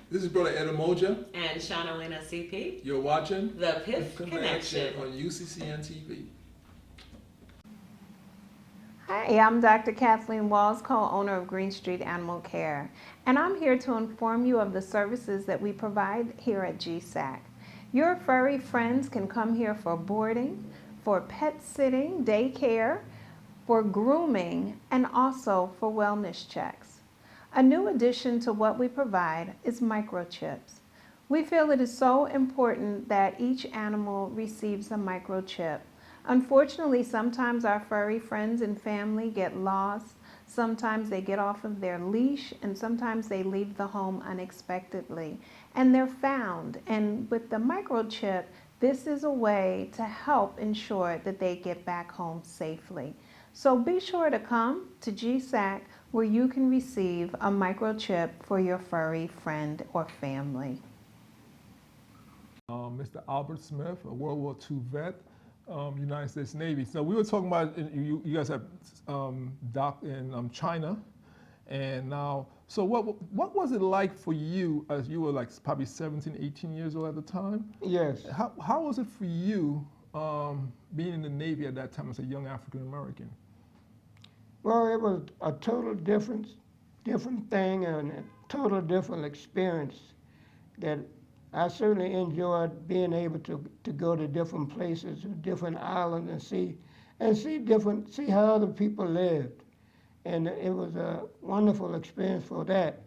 This is Brother Edamoja. And Shawnalina CP. You're watching The Piff Connection on UCCN TV. Hi, I'm Dr. Kathleen Walls, co-owner of Green Street Animal Care, and I'm here to inform you of the services that we provide here at GSAC. Your furry friends can come here for boarding, for pet sitting, daycare, for grooming, and also for wellness checks. A new addition to what we provide is microchips. We feel it is so important that each animal receives a microchip. Unfortunately, sometimes our furry friends and family get lost, sometimes they get off of their leash, and sometimes they leave the home unexpectedly, and they're found. And with the microchip, this is a way to help ensure that they get back home safely. So be sure to come to GSAC where you can receive a microchip for your furry friend or family. Mr. Albert Smith, a World War II vet, United States Navy. So we were talking about, you guys have docked in China, and now, so what was it like for you as you were like probably 17, 18 years old at the time? Yes. How was it for you being in the Navy at that time as a young African American? Well, it was a total different thing and a total different experience that I certainly enjoyed being able to go to different places, different islands, and see how other people lived, and it was a wonderful experience for that.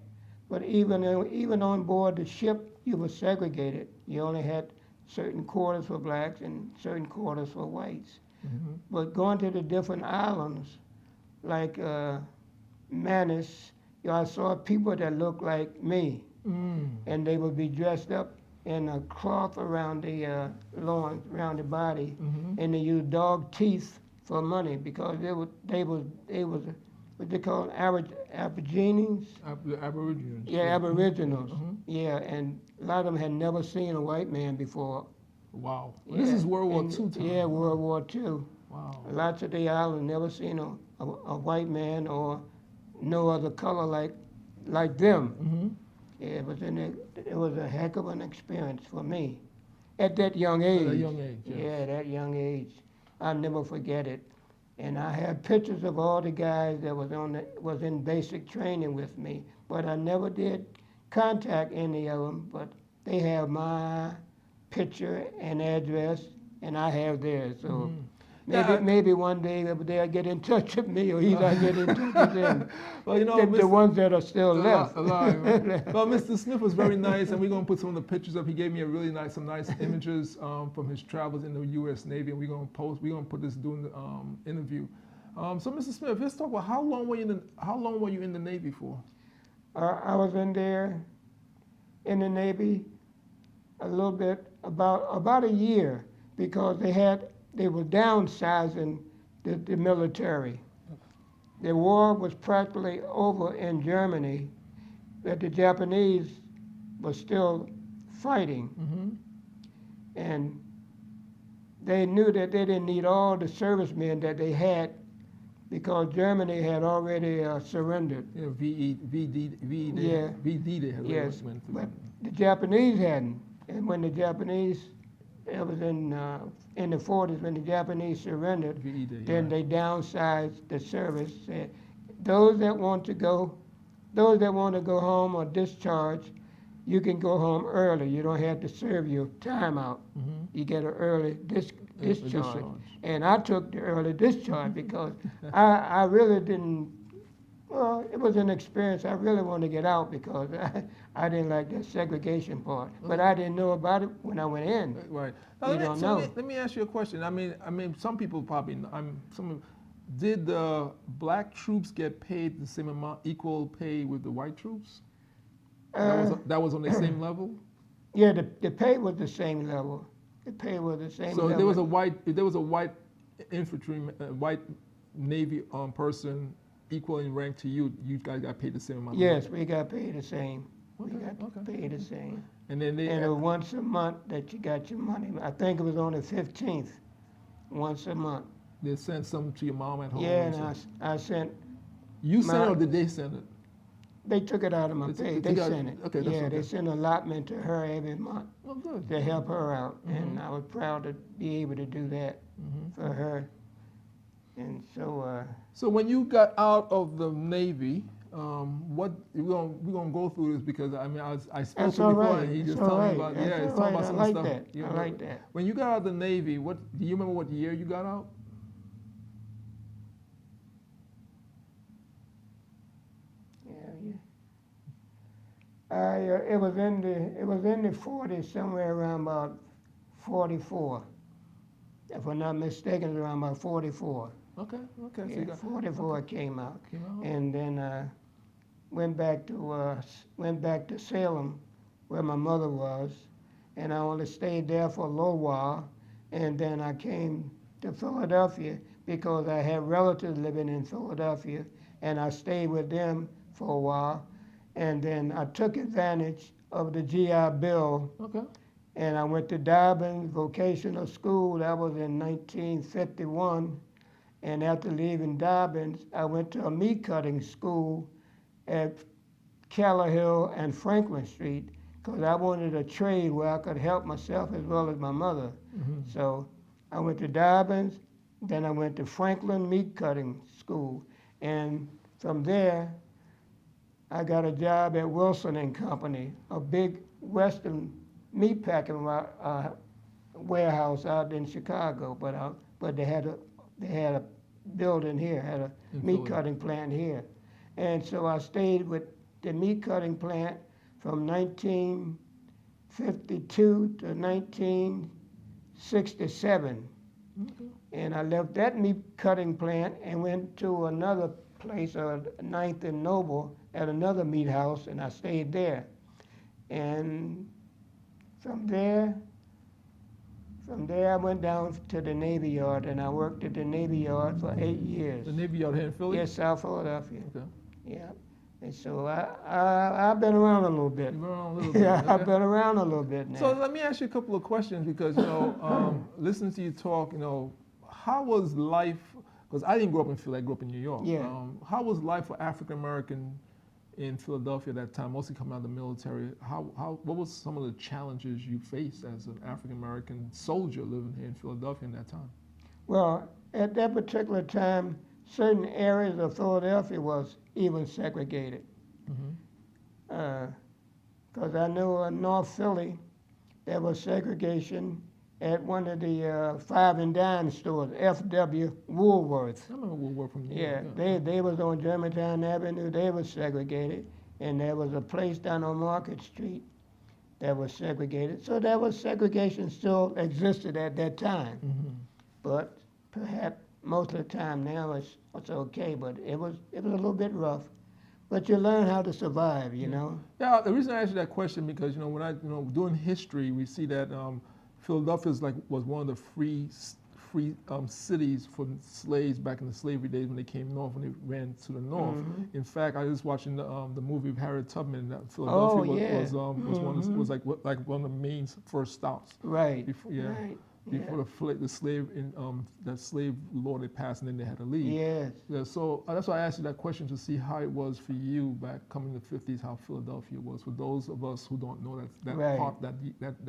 But even on board the ship, you were segregated. You only had certain quarters for blacks and certain quarters for whites. Mm-hmm. But going to the different islands, like Manus, I saw people that looked like me, and they would be dressed up in a cloth around the loins, around the body, and they used dog teeth for money because they was what they call Aborigines. Aboriginals. Yeah, Aboriginals. Yeah, and a lot of them had never seen a white man before. Wow. Yeah. This is World War II time. Yeah, World War II. Wow. Lots of the islands never seen a white man or no other color like them. Yeah, it was a heck of an experience for me at that young age. At that young age, yes. Yeah, that young age. I'll never forget it. And I have pictures of all the guys that was in basic training with me, but I never did contact any of them, but they have my picture and address, and I have theirs. So maybe one day they'll get in touch with me, or either I get in touch with them. Well, you know, the ones that are still left. Alive. Well, Mr. Smith was very nice, and we're going to put some of the pictures up. He gave me some nice images from his travels in the U.S. Navy, and we're going to put this during the interview. So, Mr. Smith, let's talk about how long were you in the Navy for? I was in there, in the Navy, a little bit, about a year, because they were downsizing the military. The war was practically over in Germany, but the Japanese were still fighting. And they knew that they didn't need all the servicemen that they had because Germany had already surrendered. Yeah, VD they had Yes, went through. but the Japanese hadn't. And when the Japanese, it was in the 40s when the Japanese surrendered, then they downsized the service. Said, those that want to go home or discharge, you can go home early. You don't have to serve your time out. You get an early discharge. And I took the early discharge because I really didn't. Well, it was an experience. I really wanted to get out because I didn't like that segregation part. But I didn't know about it when I went in. Right. You don't know. Let me ask you a question. I mean, some people probably. Did the black troops get paid the same amount, equal pay with the white troops? That was on the same level. Yeah, the pay was the same level. The pay was the same level. So if there was a white infantryman, white Navy person equal in rank to you, you guys got paid the same amount. Yes, we got paid the same. Okay, We got paid the same. And then And it was once a month that you got your money. I think it was on the 15th, once a month. they sent some to your mom at home. Yeah, and I sent. You sent it or did they send it? They took it out of my They pay. took- They they got- sent it. okay, that's Yeah, okay. they sent an allotment to her every month Oh, good. to help her out, and Mhm. I was proud to be able to do that Mhm. for her. And so, So when you got out of the Navy, what we're gonna go through this because I mean I spoke that's to all him before right. and he That's just all told me right. about That's yeah, he's all talking right. about I some like stuff. that. you I know, like that. When you got out of the Navy, what do you remember what year you got out? Yeah. It was in the 40s, somewhere around about 44. If I'm not mistaken, it's around about 44. Okay. So Yeah, you got 44 came out, came out. and then went back to Salem, where my mother was, and I only stayed there for a little while, and then I came to Philadelphia because I had relatives living in Philadelphia, and I stayed with them for a while, and then I took advantage of the GI Bill, Okay. and I went to Dobbins Vocational School. That was in 1951. And after leaving Dobbins, I went to a meat cutting school at Keller Hill and Franklin Street because I wanted a trade where I could help myself as well as my mother. Mhm. So I went to Dobbins, then I went to Franklin Meat Cutting School. And from there, I got a job at Wilson and Company, a big Western meat packing warehouse out in Chicago. But they had a building here, had a In meat Philly. cutting plant here. And so I stayed with the meat cutting plant from 1952 to 1967. Okay. And I left that meat cutting plant and went to another place, 9th and Noble, at another meat house, and I stayed there. And from there I went down to the Navy Yard, and I worked at the Navy Yard for 8 years. The Navy Yard here in Philly. Yes, South Philadelphia. Okay. Yeah. And so I've been around a little bit. You've been around a little bit. Yeah, I've okay. been around a little bit now. So let me ask you a couple of questions because listening to you talk, how was life? Because I didn't grow up in Philly, I grew up in New York. Yeah. How was life for African American in Philadelphia at that time, mostly coming out of the military? What was some of the challenges you faced as an African American soldier living here in Philadelphia in that time? Well, at that particular time, certain areas of Philadelphia was even segregated. Because I know in North Philly, there was segregation at one of the five and dime stores, F.W. Woolworth. I remember Woolworth from New Yeah, York. they was on Germantown Avenue. They was segregated, and there was a place down on Market Street that was segregated. So there was segregation still existed at that time, Mhm. but perhaps most of the time now it's okay. But it was a little bit rough. But you learn how to survive, you know. Yeah, the reason I asked you that question because when I doing history, we see that Philadelphia was one of the free cities for slaves back in the slavery days when they came north, when they ran to the north. Mhm. In fact, I was watching the movie of Harriet Tubman. That Philadelphia yeah. was one of, was like one of the main first stops. Right. Before, yeah. Right. Before the slave that slave law they passed, and then they had to leave. Yes. Yeah, so that's why I asked you that question to see how it was for you back coming to the 50s, how Philadelphia was for those of us who don't know that Right. part, that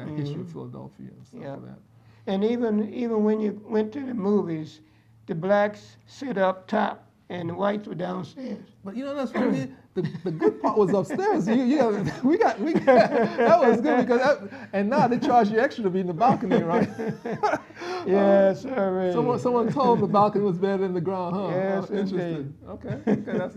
history of Philadelphia and stuff Yeah. like that. And even when you went to the movies, the blacks sit up top and the whites were downstairs. But that's funny. The good part was upstairs. We got that was good because and now they charge you extra to be in the balcony, right? Yes, sir. Someone told them the balcony was better than the ground, huh? Yes, Interesting. Okay,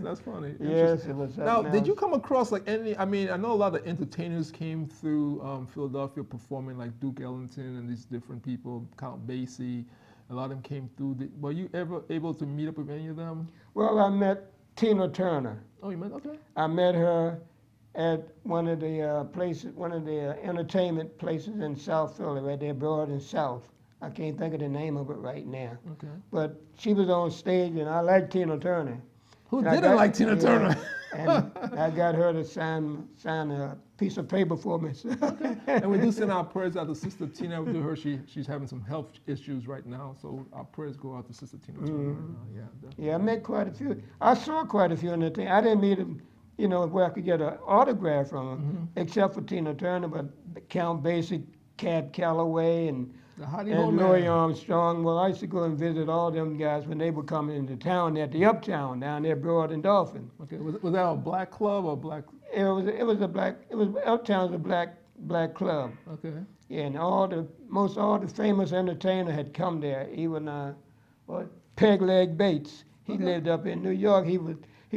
that's funny. Yes, it was. Now, something did you else. come across like any? I mean, I know a lot of entertainers came through Philadelphia performing, like Duke Ellington and these different people, Count Basie. A lot of them came through. Were you ever able to meet up with any of them? Well, I met Tina Turner. Oh, you met? Okay. I met her at one of the entertainment places in South Philly, right there, Broad and South. I can't think of the name of it right now. Okay. But she was on stage, and I liked Tina Turner. Who And I didn't got- like Tina yeah, Turner? And I got her to sign a piece of paper for me. And we do send our prayers out to Sister Tina. We do her. She's having some health issues right now, so our prayers go out to Sister Tina Turner right now. Yeah. Definitely. Yeah, I met quite a few. I saw quite a few in the thing. I didn't meet them you know, where I could get an autograph from him, except for Tina Turner, but Count Basie, Cab Calloway, and Louis Armstrong. Well, I used to go and visit all them guys when they were coming into town at the Uptown down there, Broad and Dolphin. Okay, was that a black club or black? Uptown was a black club. Okay. And all the famous entertainers had come there. Even Peg Leg Bates. He lived up in New York. He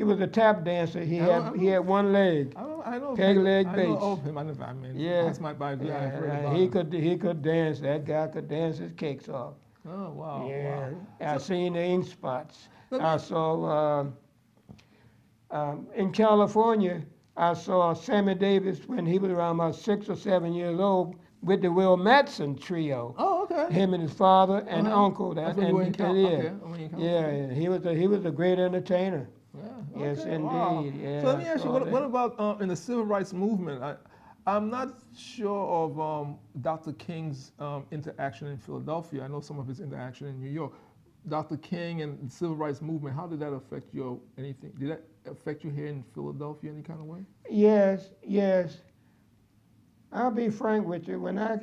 was a tap dancer. He had one leg. I know Peg Leg Bates. I know of him. I mean, yeah. That's my biography. He could dance. That guy could dance his cakes off. Oh wow. Yeah. Wow. I seen the ink spots. I saw in California. I saw Sammy Davis when he was around about 6 or 7 years old with the Will Matson trio. Oh, okay. Him and his father and uncle. That's when you were in California. Yeah, he was a great entertainer. Yeah, Yes, okay, indeed. wow. Yeah, So let me ask you, what about in the civil rights movement? I'm not sure of Dr. King's interaction in Philadelphia. I know some of his interaction in New York. Dr. King and the civil rights movement, how did that affect you? Anything? Did that affect you here in Philadelphia any kind of way? Yes. I'll be frank with you. When I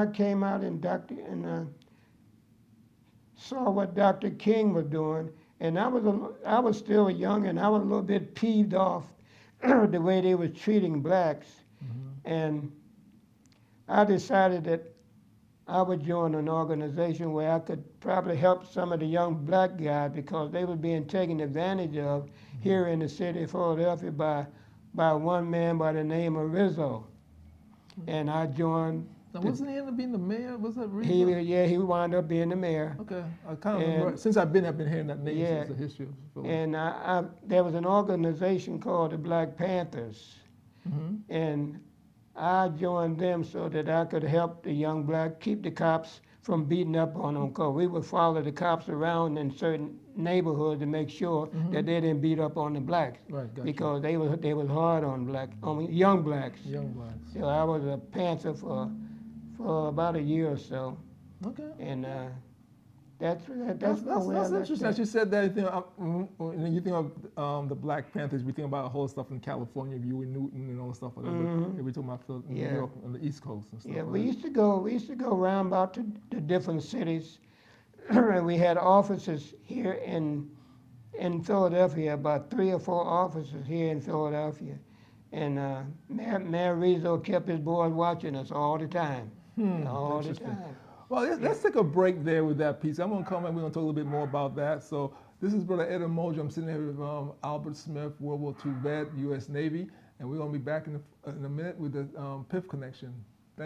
came out and saw what Dr. King was doing, and I was still young, and I was a little bit peeved off the way they was treating blacks, and I decided that I would join an organization where I could probably help some of the young black guys because they were being taken advantage of here in the city of Philadelphia by one man by the name of Rizzo. And I joined. Now, wasn't he end up being the mayor? Was that Rizzo? He wound up being the mayor. Okay, I kind of remember. Since I've been hearing that name since the history of Philadelphia. And there was an organization called the Black Panthers, and I joined them so that I could help the young black keep the cops from beating up on them. Cause we would follow the cops around in certain neighborhoods to make sure that they didn't beat up on the blacks. Right, gotcha. Because they was hard on young blacks. Young blacks. So I was a Panther for about a year or so. Okay. And that's interesting that you said that. When you think of the Black Panthers, we think about a whole stuff in California, Huey Newton and all the stuff like that. But we're talking about New York on the East Coast and stuff. Yeah, we used to go around about to the different cities, and we had offices here in Philadelphia, about 3 or 4 offices here in Philadelphia, and Mayor Rizzo kept his boys watching us all the time, all the time. Well, let's take a break there with that piece. I'm going to come and we're going to talk a little bit more about that. So this is Brother Ed Emoji. I'm sitting here with Albert Smith, World War II vet, U.S. Navy, and we're going to be back in a minute with the Piff connection.